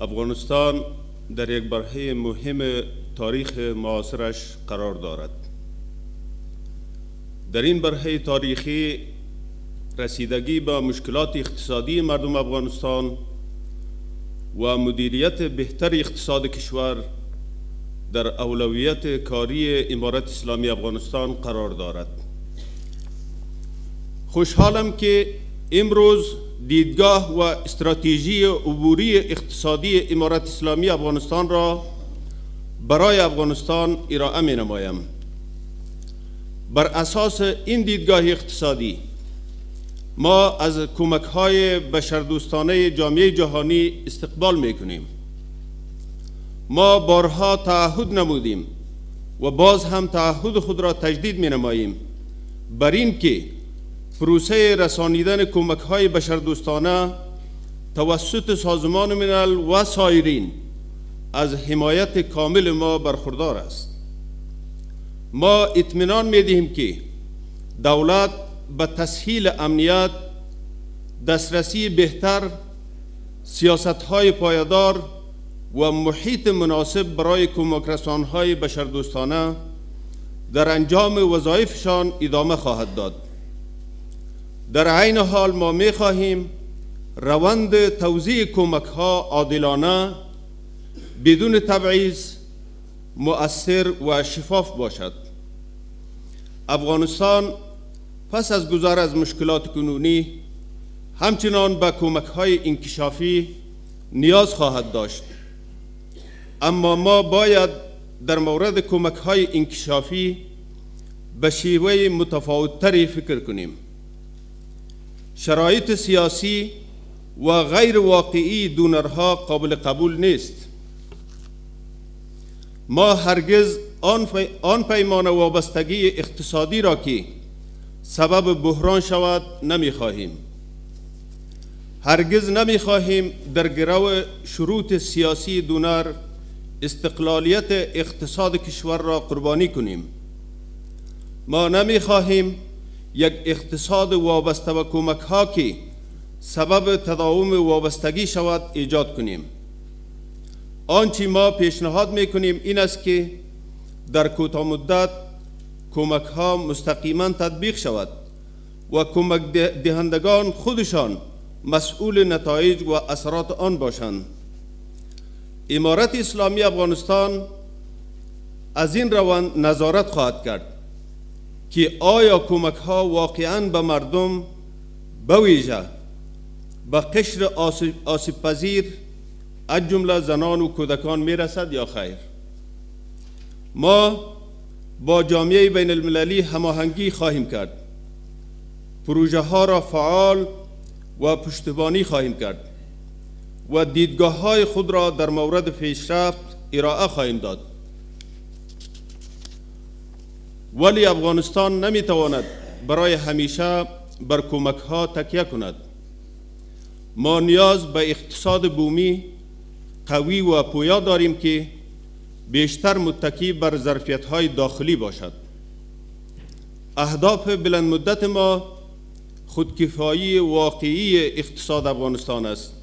افغانستان در یک برهه مهم تاریخ معاصرش قرار دارد. در این برهه تاریخی رسیدگی به مشکلات اقتصادی مردم افغانستان و مدیریت بهتر اقتصاد کشور در اولویت کاری امارت اسلامی افغانستان قرار دارد. خوشحالم که امروز دیدگاه و استراتژی عبوری اقتصادی امارت اسلامی افغانستان را برای افغانستان ارائه می نمایم. بر اساس این دیدگاه اقتصادی ما از کمک‌های بشردوستانه جامعه جهانی استقبال می‌کنیم. ما بارها تعهد نمودیم و باز هم تعهد خود را تجدید می‌نماییم بر این که پروسه رسانیدن کمک‌های بشردوستانه توسط سازمان ملل و سایرین از حمایت کامل ما برخوردار است. ما اطمینان می‌دهیم که دولت به تسهیل امنیت، دسترسی بهتر، سیاست‌های پایدار و محیط مناسب برای کمک‌رسان‌های بشردوستانه در انجام وظایفشان ادامه خواهد داد. در عین حال ما می‌خواهیم روند توزیع کمک‌ها عادلانه، بدون تبعیض، مؤثر و شفاف باشد. افغانستان پس از گذر از مشکلات کنونی همچنان به کمک‌های انکشافی نیاز خواهد داشت، اما ما باید در مورد کمک‌های انکشافی به شیوه متفاوت‌تری فکر کنیم. شرایط سیاسی و غیر واقعی دونرها قابل قبول نیست. ما هرگز آن پیمان وابستگی اقتصادی را که سبب بحران شود نمی‌خواهیم. هرگز نمی‌خواهیم در گرو شروط سیاسی دونر استقلالیت اقتصاد کشور را قربانی کنیم. ما نمی‌خواهیم یک اقتصاد وابسته به کمک‌ها که سبب تداوم وابستگی شود ایجاد کنیم. آنچه ما پیشنهاد می‌کنیم این است که در کوتاه مدت کمک‌ها مستقیما تطبیق شود و کمک دهندگان خودشان مسئول نتایج و اثرات آن باشند. امارت اسلامی افغانستان از این روند نظارت خواهد کرد که آیا کمک‌ها واقعاً به مردم به ویژه به قشر آسیب‌پذیر از جمله زنان و کودکان میرسد یا خیر. ما با جامعه بین المللی هماهنگی خواهیم کرد. پروژه ها را فعال و پشتیبانی خواهیم کرد و دیدگاه های خود را در مورد پیشرفت ارائه خواهیم داد. ولی افغانستان نمیتواند برای همیشه بر کمک ها تکیه کند. ما نیاز به اقتصاد بومی قوی و پویا داریم که بیشتر متکی بر ظرفیت‌های داخلی باشد. اهداف بلند مدت ما خودکفایی واقعی اقتصاد افغانستان است.